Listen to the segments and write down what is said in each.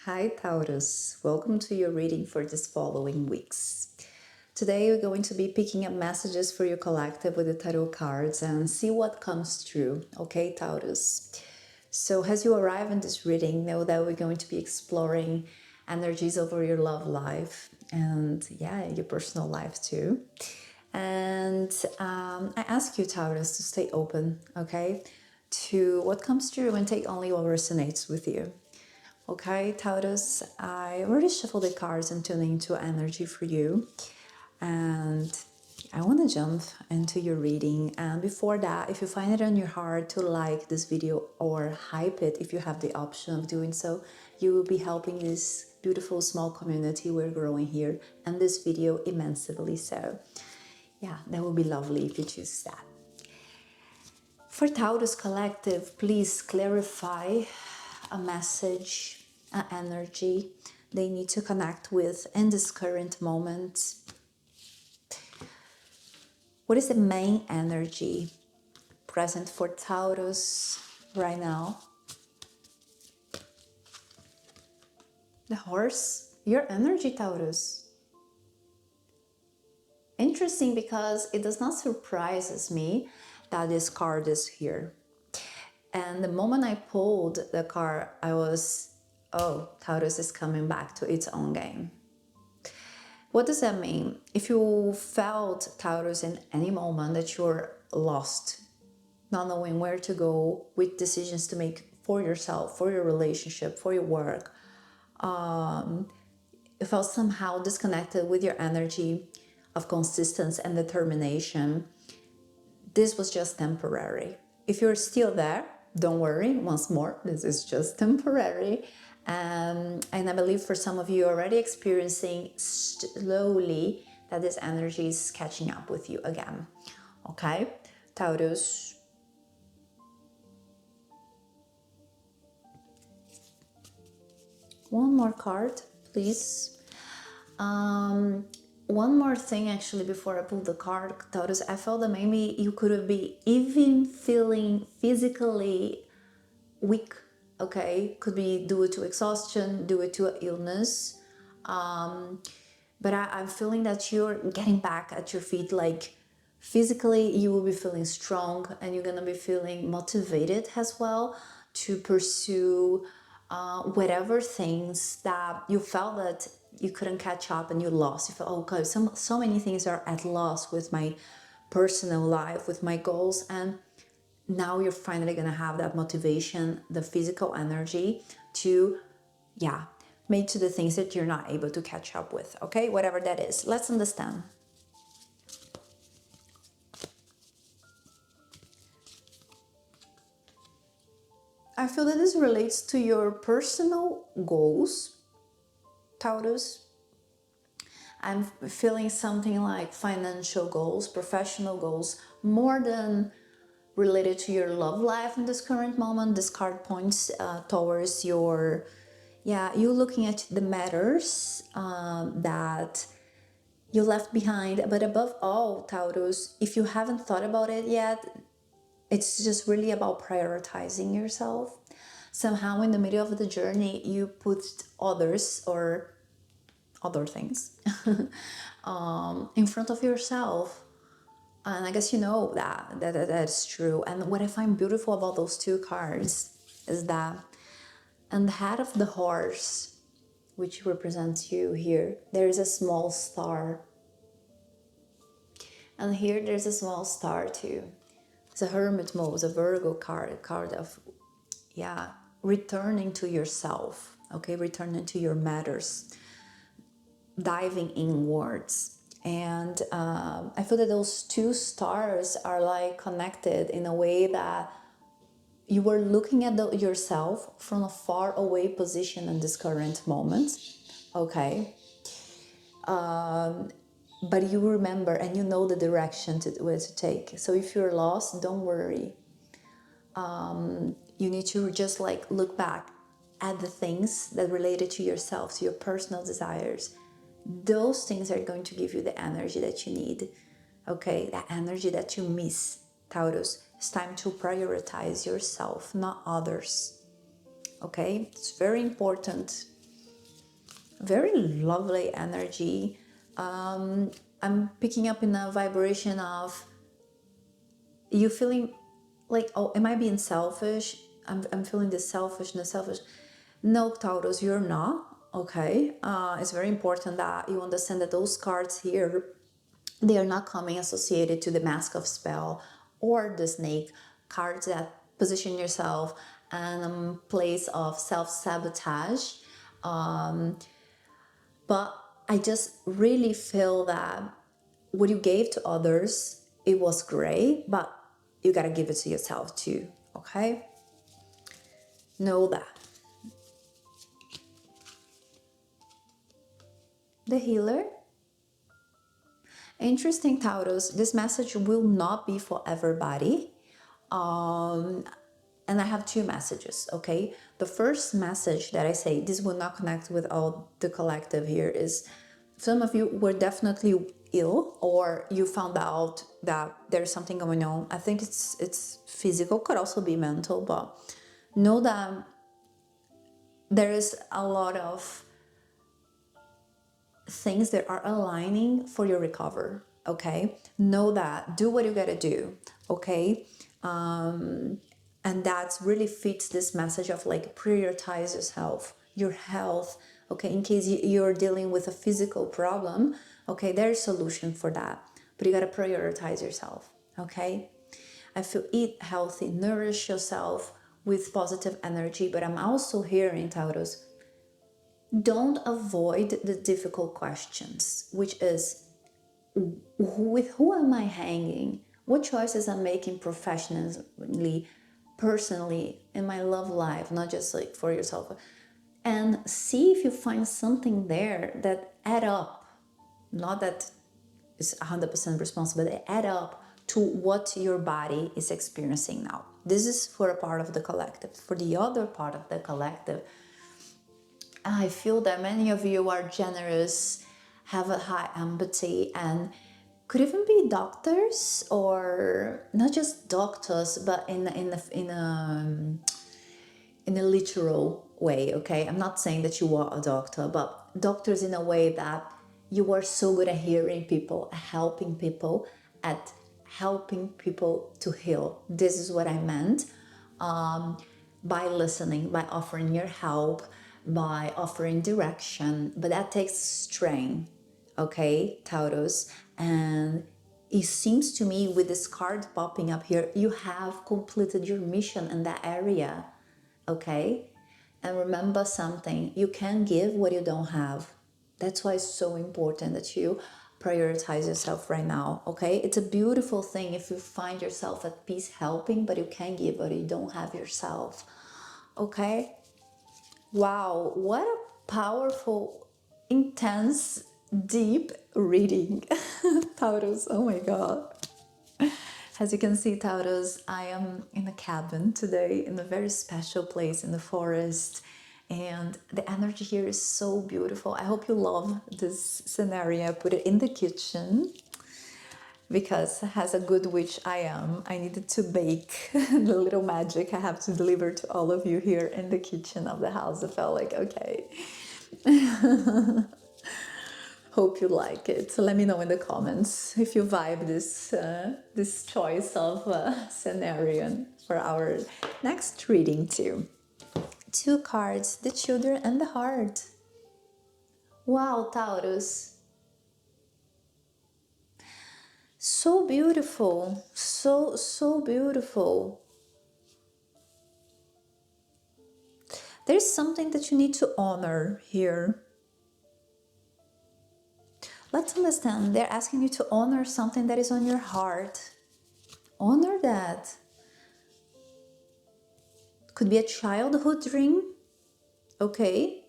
Hi Taurus, welcome to your reading for this following weeks. Today we're going to be picking up messages for your collective with the tarot cards and see what comes through, okay Taurus? So as you arrive in this reading, know that we're going to be exploring energies over your love life and your personal life too. And I ask you Taurus to stay open, okay, to what comes through and take only what resonates with you. Okay, Taurus, I already shuffled the cards and tuning into energy for you. And I want to jump into your reading. And before that, if you find it on your heart to like this video or hype it, if you have the option of doing so, you will be helping this beautiful small community we're growing here and this video immensely. So, yeah, that would be lovely if you choose that. For Taurus Collective, please clarify a message, an energy they need to connect with in this current moment. What is the main energy present for Taurus right now? The horse, your energy, Taurus. Interesting, because it does not surprises me that this card is here. And the moment I pulled the card, I was, oh, Taurus is coming back to its own game. What does that mean? If you felt, Taurus, in any moment that you're lost, not knowing where to go, with decisions to make for yourself, for your relationship, for your work, you felt somehow disconnected with your energy of consistency and determination, this was just temporary. If you're still there, don't worry, once more, this is just temporary. And I believe for some of you already experiencing slowly that this energy is catching up with you again. Okay, Taurus. One more card, please. One more thing actually before I pull the card, Taurus, I felt that maybe you could be even feeling physically weak, okay? Could be due to exhaustion, due to illness. But I'm feeling that you're getting back at your feet, like physically you will be feeling strong and you're gonna be feeling motivated as well to pursue whatever things that you felt that you couldn't catch up and you lost. You felt, oh God, so many things are at loss with my personal life, with my goals, and now you're finally gonna have that motivation, the physical energy to, make to the things that you're not able to catch up with, okay? Whatever that is. Let's understand. I feel that this relates to your personal goals, Taurus. I'm feeling something like financial goals, professional goals, more than related to your love life in this current moment. This card points towards your, you looking at the matters that you left behind. But above all, Taurus, if you haven't thought about it yet, it's just really about prioritizing yourself. Somehow in the middle of the journey, you put others or other things in front of yourself. And I guess you know that's true. And what I find beautiful about those two cards is that on the head of the horse, which represents you here, there is a small star. And here there's a small star too. It's a hermit mode, a Virgo card, a card of, returning to yourself, okay? Returning to your matters, diving inwards. And I feel that those two stars are like connected in a way that you were looking at yourself from a far away position in this current moment, okay? But you remember and you know the direction where to take. So if you're lost, don't worry. You need to just like look back at the things that related to yourself, to your personal desires. Those things are going to give you the energy that you need, okay? That energy that you miss, Taurus. It's time to prioritize yourself, not others. Okay, it's very important. Very lovely energy. I'm picking up in a vibration of you feeling like, oh, am I being selfish? I'm feeling this selfishness, selfish. No, Taurus, you're not. Okay, it's very important that you understand that those cards here, they are not coming associated to the Mask of Spell or the Snake, cards that position yourself in a place of self-sabotage. But I just really feel that what you gave to others, it was great, but you gotta give it to yourself too, okay? Know that. The healer. Interesting, Taurus. This message will not be for everybody. And I have two messages, okay? The first message that I say, this will not connect with all the collective here, is some of you were definitely ill, or you found out that there's something going on. I think it's physical, could also be mental, but know that there is a lot of things that are aligning for your recovery, okay? Know that, do what you gotta do, okay? And that really fits this message of like prioritize yourself, your health, okay? In case you're dealing with a physical problem, okay, there's a solution for that, but you gotta prioritize yourself, okay? I feel eat healthy, nourish yourself with positive energy, but I'm also hearing, Taurus, don't avoid the difficult questions, which is, with who am I hanging? What choices I'm making professionally, personally, in my love life, not just like for yourself. And see if you find something there that add up. Not that it's 100% responsible, they add up to what your body is experiencing now. This is for a part of the collective. For the other part of the collective, I feel that many of you are generous, have a high empathy, and could even be doctors, or not just doctors, but in a literal way. Okay, I'm not saying that you are a doctor, but doctors in a way that you are so good at hearing people, at helping people to heal. This is what I meant. By listening, by offering your help, by offering direction, but that takes strength, okay, Taurus? And it seems to me, with this card popping up here, you have completed your mission in that area, okay? And remember something, you can't give what you don't have. That's why it's so important that you prioritize yourself right now, okay? It's a beautiful thing if you find yourself at peace helping, but you can't give what you don't have yourself, okay? Wow, what a powerful, intense, deep reading, Taurus. Oh my God. As you can see, Taurus, I am in a cabin today in a very special place in the forest. And the energy here is so beautiful. I hope you love this scenario. I put it in the kitchen because as a good witch I am, I needed to bake the little magic I have to deliver to all of you here in the kitchen of the house. I felt like, okay. Hope you like it. So let me know in the comments if you vibe this choice of scenario for our next reading too. Two cards, the children and the heart. Wow, Taurus. So beautiful, so beautiful. There's something that you need to honor here. Let's understand, they're asking you to honor something that is on your heart. Honor that. Could be a childhood dream, okay?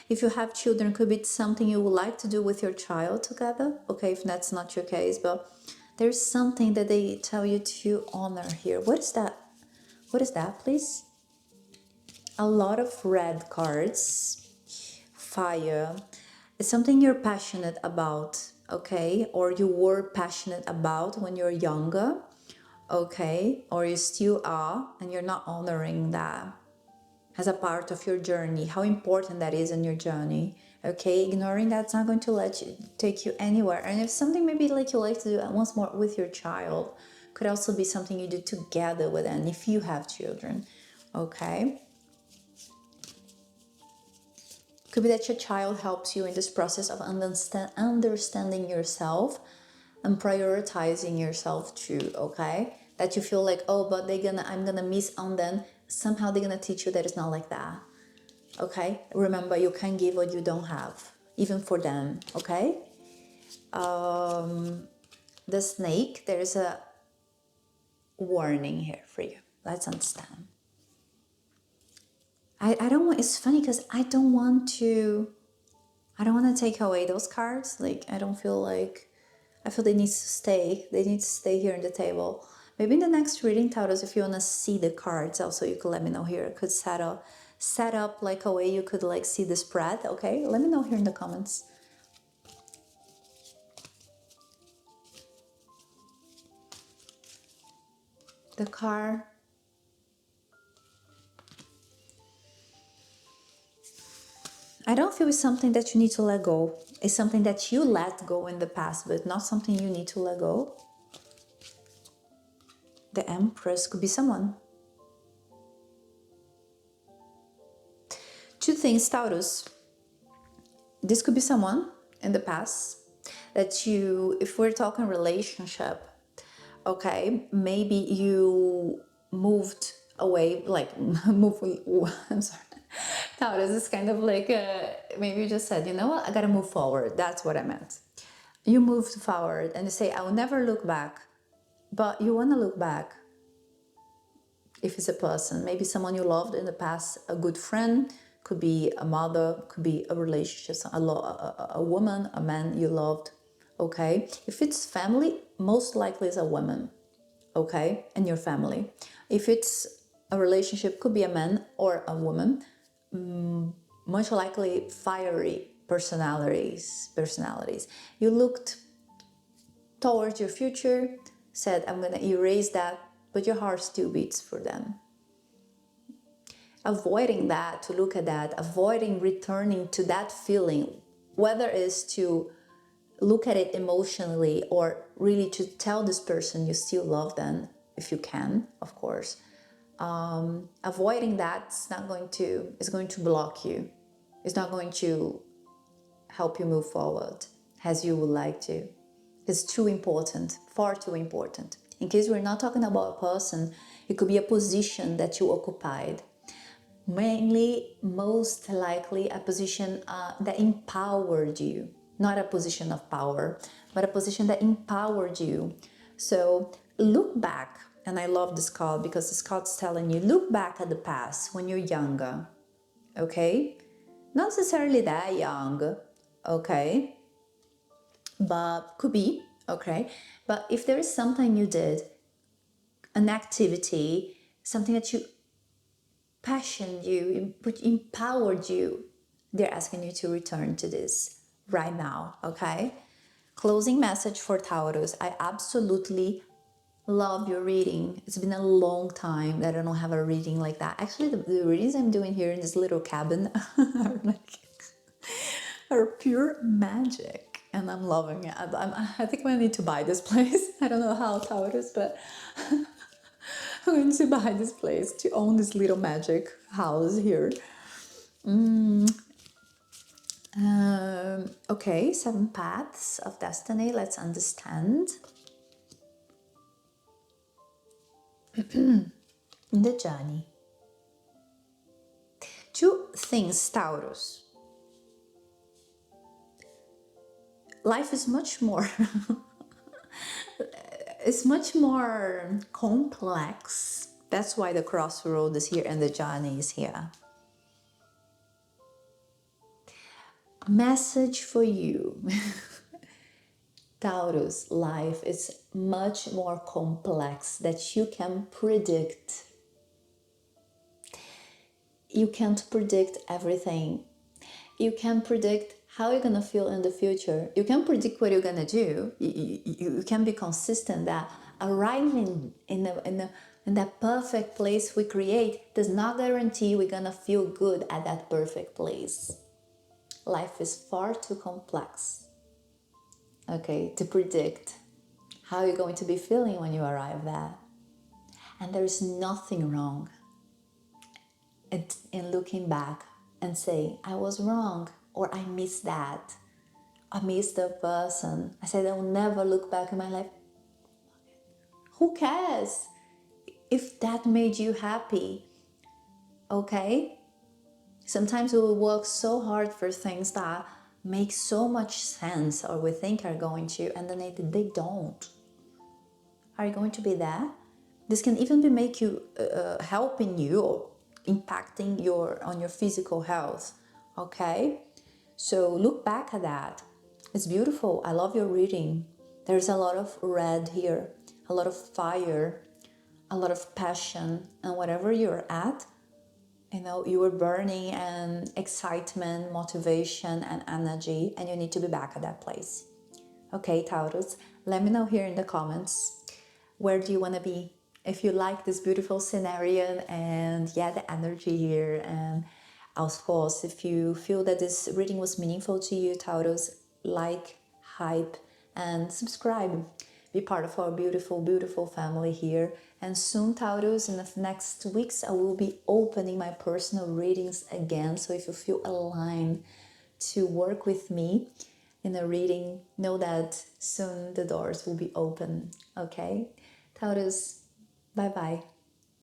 If you have children, could be something you would like to do with your child together, okay, if that's not your case, but there's something that they tell you to honor here. What is that? What is that, please? A lot of red cards. Fire. It's something you're passionate about, okay? Or you were passionate about when you're younger, okay? Or you still are, and you're not honoring that. as a part of your journey, how important that is in your journey. Okay, ignoring that's not going to let you take you anywhere. And if something maybe like you like to do once more with your child, could also be something you do together with them if you have children. Okay, could be that your child helps you in this process of understanding yourself and prioritizing yourself too. Okay, that you feel like, oh, but I'm gonna miss on them. Somehow they're gonna teach you that it's not like that. Okay, remember, you can give what you don't have, even for them. Okay, the snake, there's a warning here for you. Let's understand. I don't want, it's funny because I don't want to take away those cards. Like, I don't feel like, I feel they need to stay. They need to stay here on the table. Maybe in the next reading, Taurus, if you want to see the cards also, you could let me know here. I could set up like a way you could like see the spread. Okay, let me know here in the comments. The car. I don't feel it's something that you need to let go. It's something that you let go in the past, but not something you need to let go. The Empress could be someone. Two things, Taurus. This could be someone in the past that you, if we're talking relationship, okay, maybe you moved away, like I'm sorry. Taurus is kind of like, maybe you just said, you know what, I gotta move forward. That's what I meant. You moved forward and you say, I will never look back, but you wanna look back. If it's a person, maybe someone you loved in the past, a good friend, could be a mother, could be a relationship, a woman, a man you loved, okay? If it's family, most likely it's a woman, okay, in your family. If it's a relationship, could be a man or a woman, much likely fiery personalities. You looked towards your future, said, I'm gonna erase that, but your heart still beats for them. Avoiding that, to look at that, avoiding returning to that feeling, whether it's to look at it emotionally or really to tell this person you still love them, if you can, of course. Avoiding that is going to block you. It's not going to help you move forward as you would like to. It's too important, far too important. In case we're not talking about a person, it could be a position that you occupied. Mainly, most likely, a position that empowered you. Not a position of power, but a position that empowered you. So look back, and I love this card because this card's telling you, look back at the past when you're younger, okay? Not necessarily that young, okay? But could be, okay? But if there is something you did, an activity, something that you passioned you, empowered you, they're asking you to return to this right now, okay? Closing message for Taurus. I absolutely love your reading. It's been a long time that I don't have a reading like that. Actually, the readings I'm doing here in this little cabin are like are pure magic, and I'm loving it. I think I need to buy this place. I don't know how Taurus, but I'm going to buy this place to own this little magic house here. Okay, 7 paths of destiny. Let's understand. The journey. 2 things, Taurus. Life is much more it's much more complex. That's why the crossroad is here and the journey is here. Message for you. Taurus, life is much more complex that you can predict. You can't predict everything. You can predict how you're gonna feel in the future. You can predict what you're gonna do. You can be consistent that arriving in a And that perfect place we create does not guarantee we're gonna feel good at that perfect place. Life is far too complex, okay, to predict how you're going to be feeling when you arrive there. And there is nothing wrong in looking back and saying, I was wrong, or I missed that. I missed the person. I said, I will never look back in my life. Who cares if that made you happy? Okay? Sometimes we will work so hard for things that make so much sense or we think are going to, and then they don't. Are you going to be there? This can even be make you helping you or impacting on your physical health. Okay? So look back at that. It's beautiful. I love your reading. There's a lot of red here, a lot of fire, a lot of passion, and whatever you're at, you were burning and excitement, motivation, and energy, and you need to be back at that place. Okay, Taurus, let me know here in the comments, where do you want to be? If you like this beautiful scenario and the energy here, and of course, if you feel that this reading was meaningful to you, Taurus, like, hype, and subscribe. Be part of our beautiful, beautiful family here. And soon, Taurus, in the next weeks, I will be opening my personal readings again. So if you feel aligned to work with me in a reading, know that soon the doors will be open. Okay? Taurus, bye-bye.